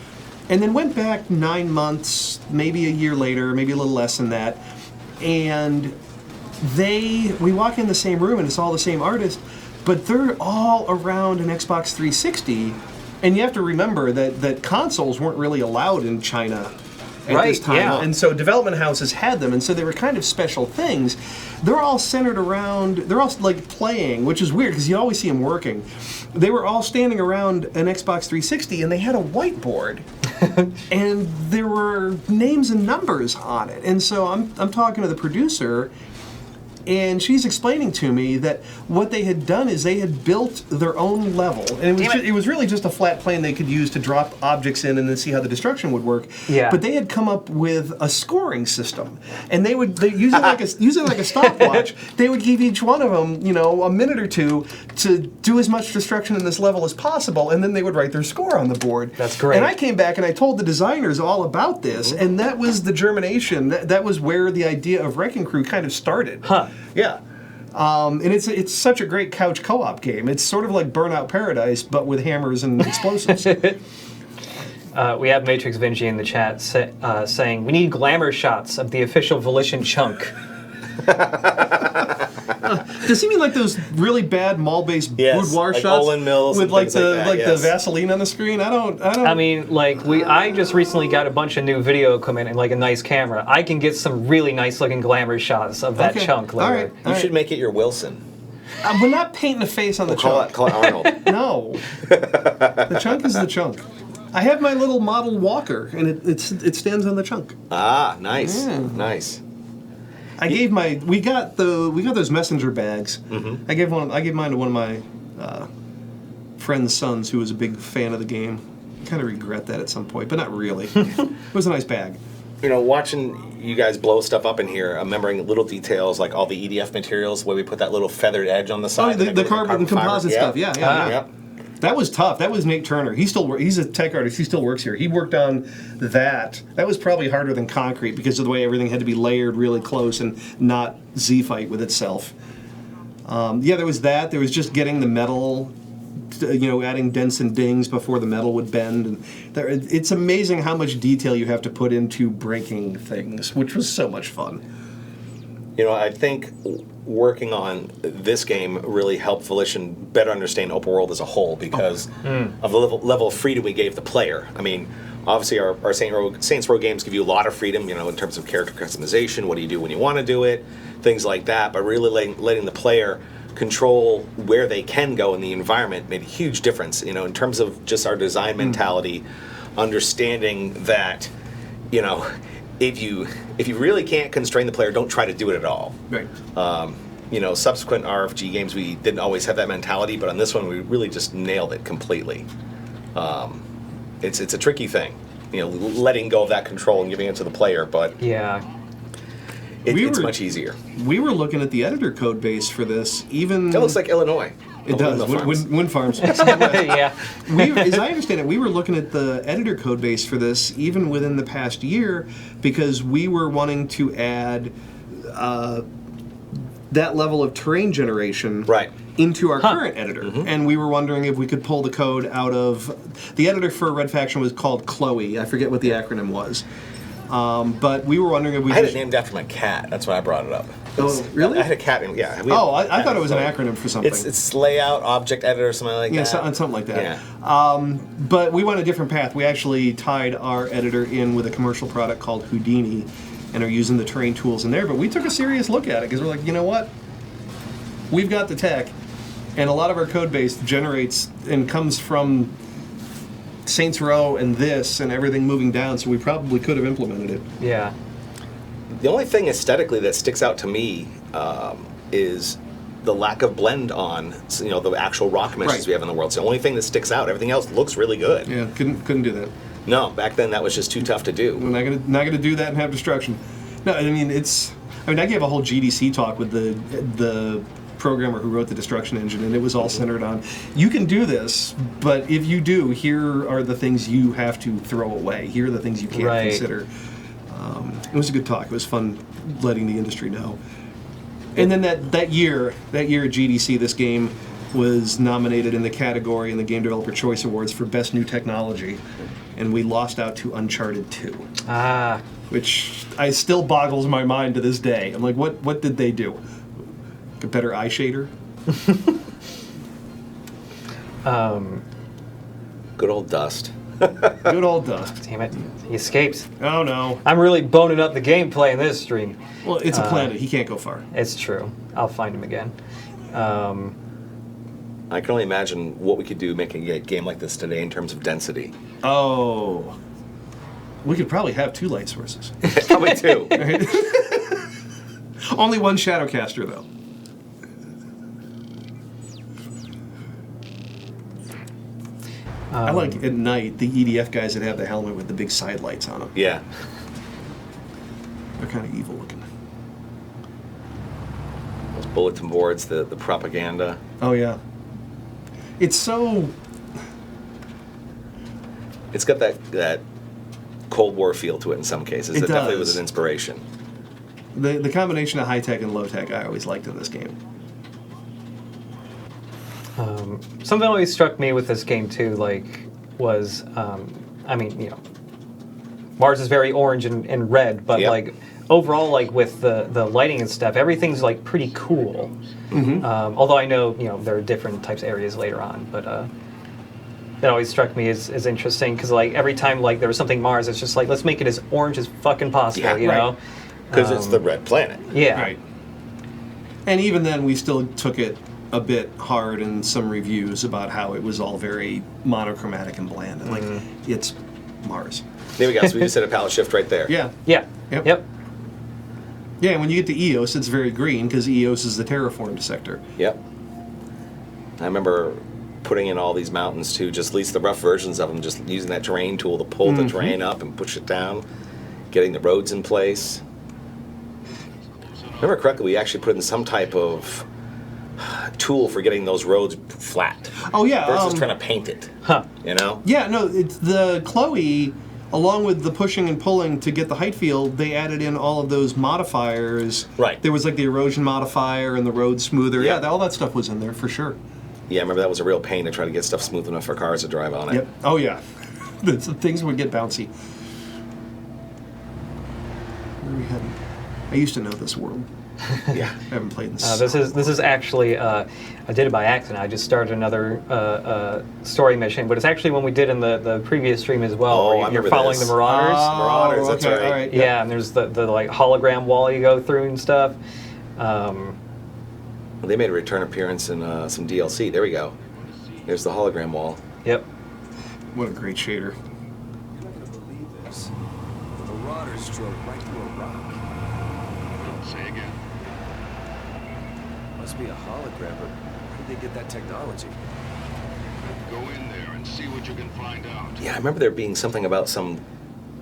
And then went back 9 months, maybe a year later, maybe a little less than that. And we walk in the same room and it's all the same artist, but they're all around an Xbox 360. And you have to remember that consoles weren't really allowed in China at Right, this time. yeah. And so development houses had them, and so they were kind of special things. They're all centered around, they're all like playing, which is weird because you always see them working. They were all standing around an Xbox 360 and they had a whiteboard. And there were names and numbers on it. And so I'm talking to the producer, and she's explaining to me that what they had done is they had built their own level, and it was really just a flat plane they could use to drop objects in and then see how the destruction would work. Yeah. But they had come up with a scoring system, and they use it like a stopwatch. They would give each one of them, a minute or two to do as much destruction in this level as possible, and then they would write their score on the board. That's great. And I came back and I told the designers all about this, and that was the germination. That was where the idea of Wrecking Crew kind of started. Huh. Yeah. And it's such a great couch co-op game. It's sort of like Burnout Paradise, but with hammers and explosives. We have Matrix Vinci in the chat saying, we need glamour shots of the official Volition chunk. Does he mean like those really bad mall-based boudoir like shots Olin Mills with and like things like that, the Vaseline on the screen? I mean, like, I just recently got a bunch of new video equipment and like a nice camera. I can get some really nice looking glamour shots of that chunk later. All right. Should make it your Wilson. We're not painting a face on the chunk. Call it Arnold. No. The chunk is the chunk. I have my little model walker, and it stands on the chunk. Ah, nice, Yeah. nice. We got those messenger bags. Mm-hmm. I gave mine to one of my friend's sons who was a big fan of the game. I kind of regret that at some point, but not really. It was a nice bag. Watching you guys blow stuff up in here, I'm remembering little details like all the EDF materials, where we put that little feathered edge on the side. The carbon composite stuff. Yeah. Yep. That was tough. That was Nate Turner. He's a tech artist. He still works here. He worked on that. That was probably harder than concrete because of the way everything had to be layered really close and not Z-fight with itself. There was that. There was just getting the metal, adding dents and dings before the metal would bend. And it's amazing how much detail you have to put into breaking things, which was so much fun. I think working on this game really helped Volition better understand open world as a whole because of the level of freedom we gave the player. I mean, obviously our Saints Row games give you a lot of freedom, in terms of character customization, what do you do when you want to do it, things like that, but really letting the player control where they can go in the environment made a huge difference, in terms of just our design mentality, understanding that, if you really can't constrain the player, don't try to do it at all. Right. Subsequent RFG games, we didn't always have that mentality, but on this one, we really just nailed it completely. It's a tricky thing, letting go of that control and giving it to the player, but Yeah. it's much easier. We were looking at the editor code base for this, even... That looks like Illinois. It does. Wind farms. Yeah. As I understand it, we were looking at the editor code base for this even within the past year because we were wanting to add that level of terrain generation into our current editor. Mm-hmm. And we were wondering if we could pull the code out of... The editor for Red Faction was called Chloe. I forget what the acronym was. But we were wondering if we I had it named after my cat. That's why I brought it up. Oh, really? I had a cat. Yeah. I thought it was an acronym for something. It's layout, object editor, something like that. Yeah, something like that. Yeah. But we went a different path. We actually tied our editor in with a commercial product called Houdini and are using the terrain tools in there. But we took a serious look at it because we're like, you know what? We've got the tech, and a lot of our code base generates and comes from Saints Row and this and everything moving down, so we probably could have implemented it. Yeah. The only thing aesthetically that sticks out to me is the lack of blend on the actual rock meshes we have in the world. It's the only thing that sticks out. Everything else looks really good. Yeah, couldn't do that. No, back then that was just too tough to do. We're not gonna do that and have destruction. No, I mean I gave a whole GDC talk with the programmer who wrote the destruction engine, and it was all centered on you can do this, but if you do, here are the things you have to throw away. Here are the things you can't consider. It was a good talk. It was fun letting the industry know. And then that year at GDC, this game was nominated in the category in the Game Developer Choice Awards for Best New Technology, and we lost out to Uncharted 2. Ah. Which still boggles my mind to this day. I'm like, what did they do? A better eye shader? Good old Dust. Good old Dust. Damn it, he escaped. Oh no. I'm really boning up the gameplay in this stream. Well, it's a planet. He can't go far. It's true. I'll find him again. I can only imagine what we could do making a game like this today in terms of density. Oh. We could probably have 2 light sources. Probably 2. Only one Shadowcaster, though. I like at night the EDF guys that have the helmet with the big side lights on them. Yeah. They're kind of evil looking. Those bulletin boards, the propaganda. Oh, yeah. It's so... It's got that Cold War feel to it in some cases. It definitely does. was an inspiration. The combination of high-tech and low-tech I always liked in this game. Something that always struck me with this game too, was, I mean, Mars is very orange and red, but Yep. overall, with the lighting and stuff, everything's pretty cool. Mm-hmm. Although I know there are different types of areas later on, but that always struck me as interesting because every time there was something Mars, it's just let's make it as orange as fucking possible, Yeah, you right. know? Because it's the red planet. Yeah. Right. And even then, we still took it a bit hard in some reviews about how it was all very monochromatic and bland. And it's Mars. There we go. So we just hit a palette shift right there. Yeah. Yeah. Yep. Yep. Yeah, and when you get to Eos, it's very green because Eos is the terraformed sector. Yep. I remember putting in all these mountains too, just at least the rough versions of them, just using that terrain tool to pull the terrain up and push it down, getting the roads in place. Remember correctly, we actually put in some type of tool for getting those roads flat. Oh, yeah. Versus trying to paint it. Huh. You know? Yeah, no, it's the Chloe, along with the pushing and pulling to get the height field, they added in all of those modifiers. Right. There was the erosion modifier and the road smoother. Yeah. Yeah, all that stuff was in there for sure. Yeah, I remember that was a real pain to try to get stuff smooth enough for cars to drive on it. Yep. Oh, yeah. The things would get bouncy. Where are we heading? I used to know this world. Yeah. I haven't played in This is actually I did it by accident. I just started another story mission, but it's actually one we did in the previous stream as well. Oh, where I you're remember following this. the Marauders. Marauders, that's right. All right. Yeah, and there's the hologram wall you go through and stuff. Well, they made a return appearance in some DLC. There we go. There's the hologram wall. Yep. What a great shader. You're not gonna believe this. The Marauders drove right through a rock. Say again. Must be a hologram, but how did they get that technology? Go in there and see what you can find out. Yeah, I remember there being something about some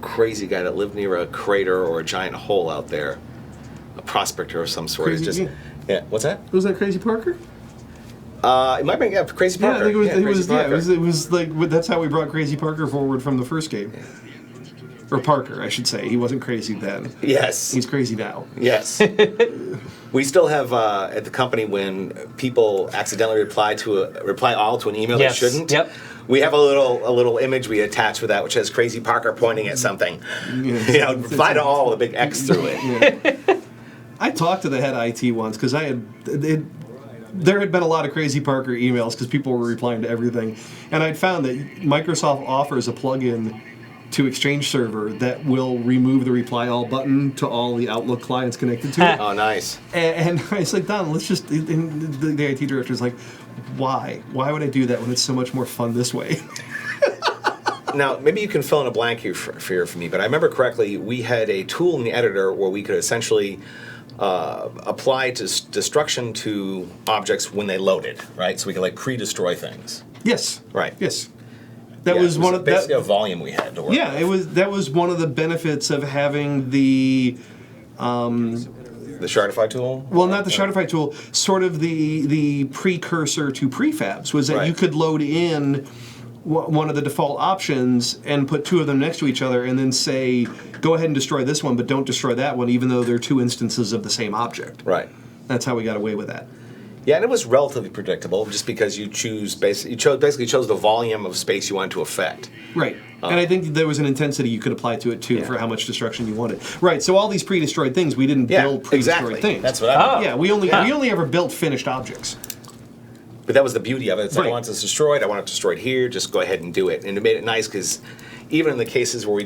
crazy guy that lived near a crater or a giant hole out there. A prospector of some sort. Crazy It's just, Jim. yeah. What's that? Was that Crazy Parker? It might be Crazy Parker. Yeah, I think it was. Crazy Parker. It was that's how we brought Crazy Parker forward from the first game. Or Parker, I should say. He wasn't crazy then. Yes. He's crazy now. Yes. We still have at the company when people accidentally reply all to an email Yes. they shouldn't. Yep. We have a little image we attach with that which has Crazy Parker pointing at something. Yeah. Reply to all with a big X through it. Yeah. I talked to the head IT once because there had been a lot of Crazy Parker emails because people were replying to everything, and I'd found that Microsoft offers a plugin to Exchange Server that will remove the reply all button to all the Outlook clients connected to it. Oh, nice. And I was like, Don, let's just. And the IT director's like, why? Why would I do that when it's so much more fun this way? Now, maybe you can fill in a blank here for me, but I remember correctly, we had a tool in the editor where we could essentially apply destruction to objects when they loaded, right? So we could pre-destroy things. Yes. Right. Yes. That Yeah, was it one of basically that. a volume we had to work Yeah, with. that was one of the benefits of having the. The Shardify tool? Well, not the Shardify tool, sort of the precursor to prefabs, was that Right. you could load in one of the default options and put two of them next to each other and then say, go ahead and destroy this one, but don't destroy that one, even though they're two instances of the same object. Right. That's how we got away with that. Yeah, and it was relatively predictable just because you basically chose the volume of space you wanted to affect. Right. And I think there was an intensity you could apply to it, too, Yeah. for how much destruction you wanted. Right, so all these pre-destroyed things, we didn't Yeah, build pre-destroyed exactly. things. That's what I mean. Yeah, we only ever built finished objects. But that was the beauty of it. It's like, I Right. want this destroyed. I want it destroyed here. Just go ahead and do it. And it made it nice because even in the cases where we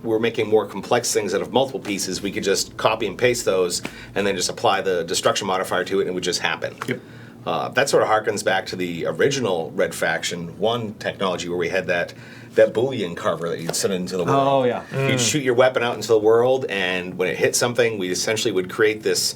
were making more complex things out of multiple pieces, we could just copy and paste those and then just apply the destruction modifier to it, and it would just happen. Yep. That sort of harkens back to the original Red Faction 1 technology where we had that Boolean carver that you'd send into the world. Oh, yeah. You'd shoot your weapon out into the world, and when it hit something, we essentially would create this.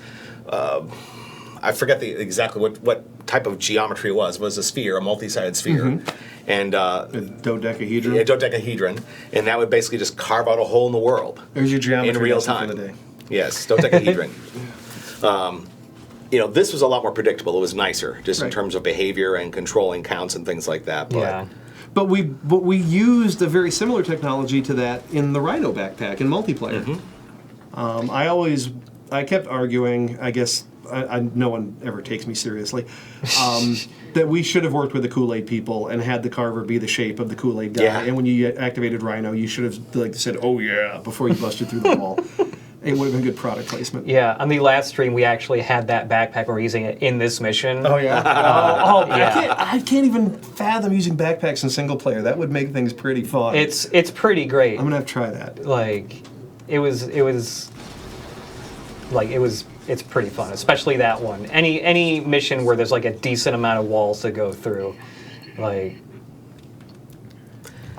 I forget exactly what type of geometry it was. It was a sphere, a multi-sided sphere, and Dodecahedron. a dodecahedron, and that would basically just carve out a hole in the world There's your geometry in real lesson time. for the day. Yes, dodecahedron. This was a lot more predictable. It was nicer, just in Right. terms of behavior and controlling counts and things like that. But Yeah. But we used a very similar technology to that in the Rhino backpack in multiplayer. I kept arguing. I guess no one ever takes me seriously. That we should have worked with the Kool-Aid people and had the carver be the shape of the Kool-Aid guy. Yeah. And when you activated Rhino, you should have said, "Oh yeah," before you busted through the wall. It would have been good product placement. Yeah, on the last stream, we actually had that backpack. We're using it in this mission. Oh yeah. Yeah. I can't even fathom using backpacks in single player. That would make things pretty fun. It's pretty great. I'm gonna have to try that. Like, it's pretty fun, especially that one. Any mission where there's like a decent amount of walls to go through, like.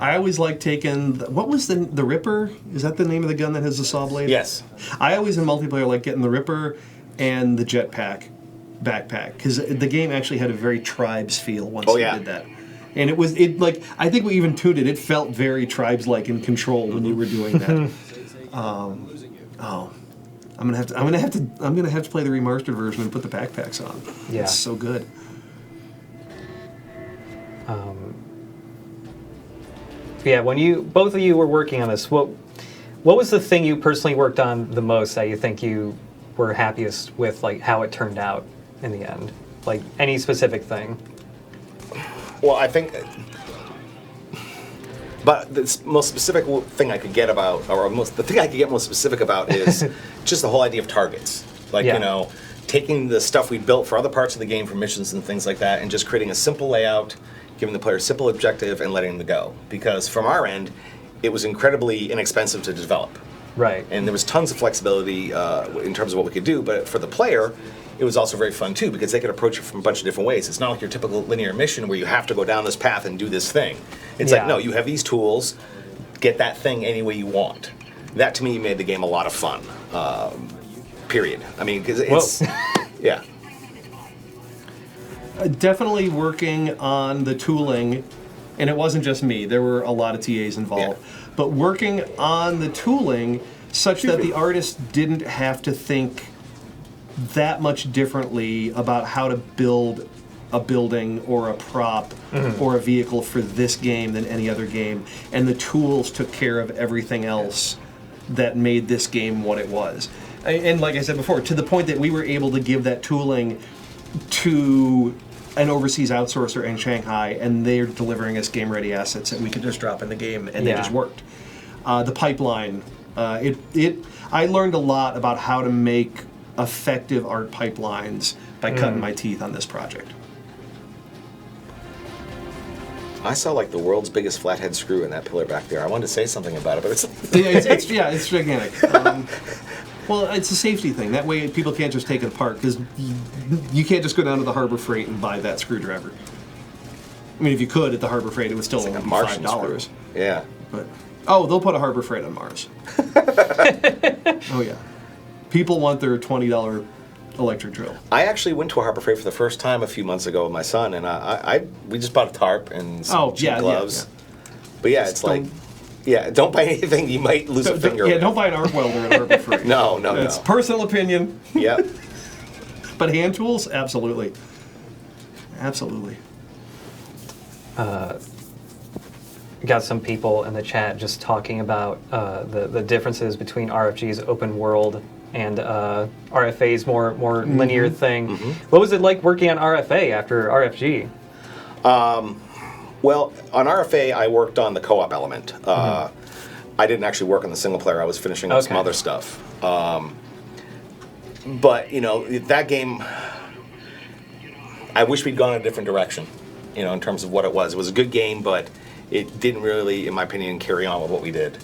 I always like taking what was the Ripper? Is that the name of the gun that has the saw blade? yes, I always in multiplayer like getting the Ripper and the jetpack backpack because the game actually had a very Tribes feel once Oh, you yeah. did that. And I think we even tuned it. It felt very Tribes like in Control when you were doing that. I'm gonna have to play the Re-Mars-tered version and put the backpacks on. Yeah. It's so good. Yeah, when both of you were working on this, what was the thing you personally worked on the most that you think you were happiest with, like how it turned out in the end? Like any specific thing? well, I think. But the most specific thing I could get about, the thing I could get most specific about is just the whole idea of targets. Like, Yeah. taking the stuff we built for other parts of the game, for missions and things like that, and just creating a simple layout, giving the player a simple objective, and letting them go. Because from our end, it was incredibly inexpensive to develop. Right. And there was tons of flexibility in terms of what we could do, but for the player, it was also very fun too, because they could approach it from a bunch of different ways. It's not like your typical linear mission where you have to go down this path and do this thing. It's Yeah. like, no, you have these tools, get that thing any way you want. That to me made the game a lot of fun. Period. I mean, because it's, yeah. Definitely working on the tooling, and it wasn't just me. There were a lot of TAs involved. Yeah. But working on the tooling such that the artist didn't have to think that much differently about how to build a building or a prop or a vehicle for this game than any other game. And the tools took care of everything else that made this game what it was. And like I said before, to the point that we were able to give that tooling to an overseas outsourcer in Shanghai, and they're delivering us game-ready assets that we could just drop in the game, and they Yeah. just worked. The pipeline, I learned a lot about how to make effective art pipelines by cutting my teeth on this project. I saw like the world's biggest flathead screw in that pillar back there. I wanted to say something about it, but it's It's gigantic. Well, it's a safety thing. That way, people can't just take it apart because you can't just go down to the Harbor Freight and buy that screwdriver. I mean, if you could at the Harbor Freight, it would still like only a be Martian $5. screw. Yeah. But they'll put a Harbor Freight on Mars. Oh yeah, people want their $20 electric drill. I actually went to a Harbor Freight for the first time a few months ago with my son, and we just bought a tarp and some cheap gloves. But yeah, it's like, don't buy anything you might lose a finger. Yeah, with. don't buy an arc welder at Harbor Freight. No. It's personal opinion. Yep. But hand tools, absolutely. Absolutely. Got some people in the chat just talking about the differences between RFG's open world and RFA's more linear thing. What was it like working on RFA after RFG? Well, on RFA, I worked on the co-op element. I didn't actually work on the single player. I was finishing up some other stuff. But, that game, I wish we'd gone a different direction, you know, in terms of what it was. It was a good game, but it didn't really, in my opinion, carry on with what we did.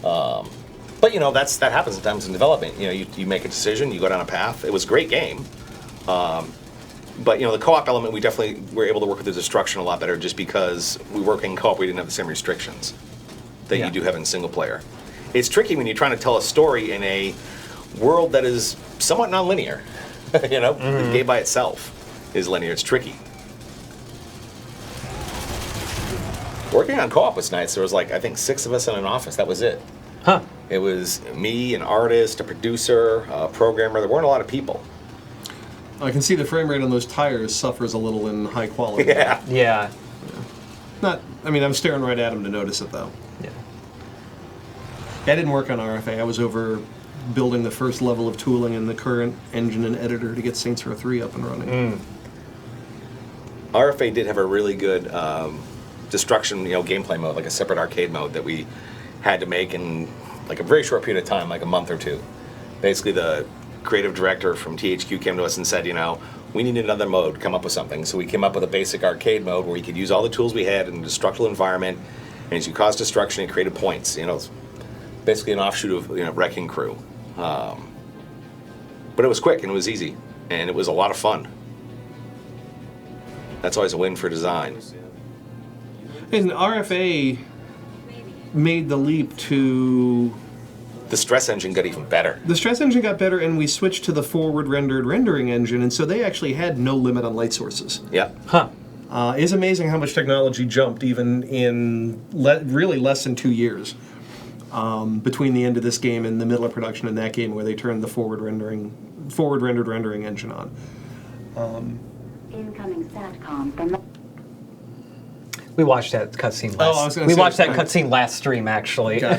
But, you know, that happens sometimes in development. You know, you make a decision, you go down a path. It was a great game. But, you know, the co-op element, we definitely were able to work with the destruction a lot better just because we work in co-op, we didn't have the same restrictions that Yeah. you do have in single player. It's tricky when you're trying to tell a story in a world that is somewhat non-linear. You know, the game by itself is linear. It's tricky. Working on co-op was nice. There was like, I think 6 of us in an office. That was it. Huh. It was me, an artist, a producer, a programmer. There weren't a lot of people. I can see the frame rate on those tires suffers a little in high quality. Yeah. Yeah. I mean, I'm staring right at him to notice it, though. Yeah. I didn't work on RFA. I was over building the first level of tooling in the current engine and editor to get Saints Row 3 up and running. RFA did have a really good destruction, you know, gameplay mode, like a separate arcade mode that we had to make in like a very short period of time, like a month or two. Basically, the creative director from THQ came to us and said, you know, we need another mode, come up with something. So we came up with a basic arcade mode where you could use all the tools we had in a destructible environment, and as you cause destruction, it created points. You know, it's basically an offshoot of, you know, Wrecking Crew. But it was quick and it was easy, and it was a lot of fun. That's always a win for design. And RFA made the leap to... The stress engine got even better. The stress engine got better, and we switched to the forward rendered rendering engine, and so they actually had no limit on light sources. Yeah. Huh. It's amazing how much technology jumped even in really less than 2 years between the end of this game and the middle of production in that game, where they turned the forward rendered rendering engine on. Incoming SATCOM from the... We watched that cutscene Oh, I was last. gonna We say, watched that right. cutscene last stream, actually. Gotcha.